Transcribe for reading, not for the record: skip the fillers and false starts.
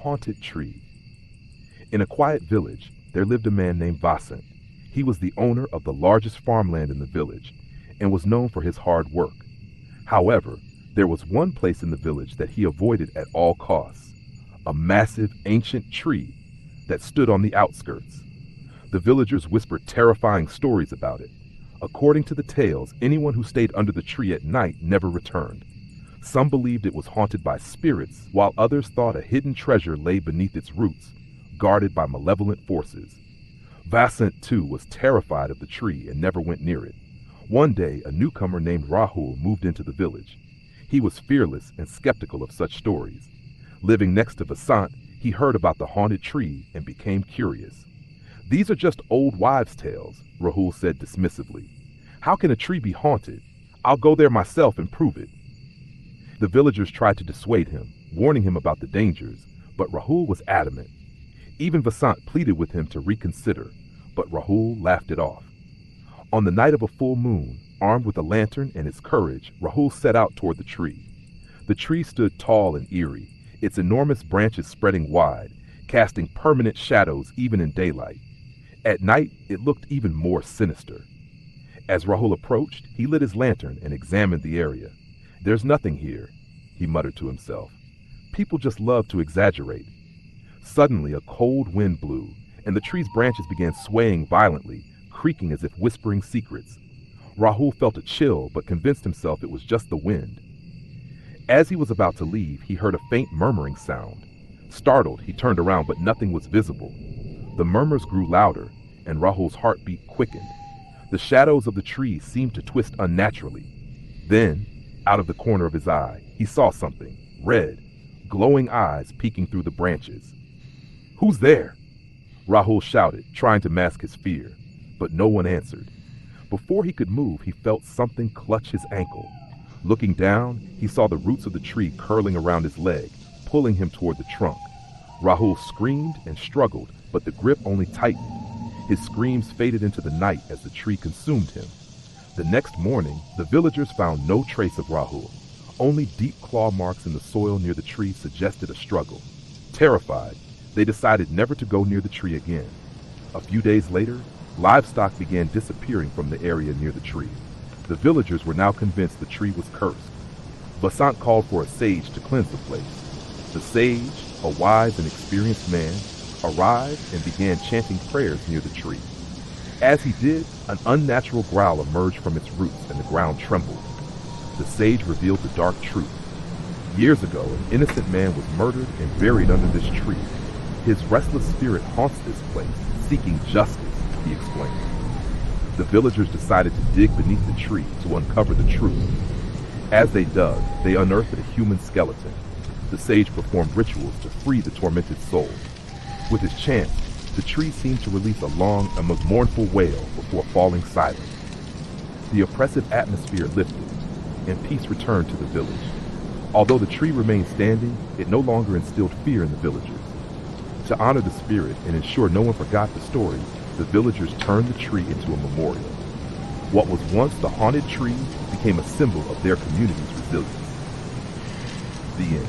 haunted tree. In a quiet village, there lived a man named Vasant. He was the owner of the largest farmland in the village and was known for his hard work. However, there was one place in the village that he avoided at all costs, a massive ancient tree that stood on the outskirts. The villagers whispered terrifying stories about it. According to the tales, anyone who stayed under the tree at night never returned. Some believed it was haunted by spirits, while others thought a hidden treasure lay beneath its roots, guarded by malevolent forces. Vasant, too, was terrified of the tree and never went near it. One day, a newcomer named Rahul moved into the village. He was fearless and skeptical of such stories. Living next to Vasant, he heard about the haunted tree and became curious. "These are just old wives' tales," Rahul said dismissively. "How can a tree be haunted? I'll go there myself and prove it." The villagers tried to dissuade him, warning him about the dangers, but Rahul was adamant. Even Vasant pleaded with him to reconsider, but Rahul laughed it off. On the night of a full moon, armed with a lantern and his courage, Rahul set out toward the tree. The tree stood tall and eerie, its enormous branches spreading wide, casting permanent shadows even in daylight. At night, it looked even more sinister. As Rahul approached, he lit his lantern and examined the area. "There's nothing here," he muttered to himself. "People just love to exaggerate." Suddenly, a cold wind blew, and the tree's branches began swaying violently, creaking as if whispering secrets. Rahul felt a chill, but convinced himself it was just the wind. As he was about to leave, he heard a faint murmuring sound. Startled, he turned around, but nothing was visible. The murmurs grew louder, and Rahul's heartbeat quickened. The shadows of the tree seemed to twist unnaturally. Then, out of the corner of his eye, he saw something, red, glowing eyes peeking through the branches. "Who's there?" Rahul shouted, trying to mask his fear, but no one answered. Before he could move, he felt something clutch his ankle. Looking down, he saw the roots of the tree curling around his leg, pulling him toward the trunk. Rahul screamed and struggled, but the grip only tightened. His screams faded into the night as the tree consumed him. The next morning, the villagers found no trace of Rahul. Only deep claw marks in the soil near the tree suggested a struggle. Terrified, they decided never to go near the tree again. A few days later, livestock began disappearing from the area near the tree. The villagers were now convinced the tree was cursed. Vasant called for a sage to cleanse the place. The sage, a wise and experienced man, arrived and began chanting prayers near the tree. As he did, an unnatural growl emerged from its roots and the ground trembled. The sage revealed the dark truth. Years ago, an innocent man was murdered and buried under this tree. His restless spirit haunts this place, seeking justice, he explained. The villagers decided to dig beneath the tree to uncover the truth. As they dug, they unearthed a human skeleton. The sage performed rituals to free the tormented soul. With his chant, the tree seemed to release a long and mournful wail before falling silent. The oppressive atmosphere lifted, and peace returned to the village. Although the tree remained standing, it no longer instilled fear in the villagers. To honor the spirit and ensure no one forgot the story, the villagers turned the tree into a memorial. What was once the haunted tree became a symbol of their community's resilience. The end.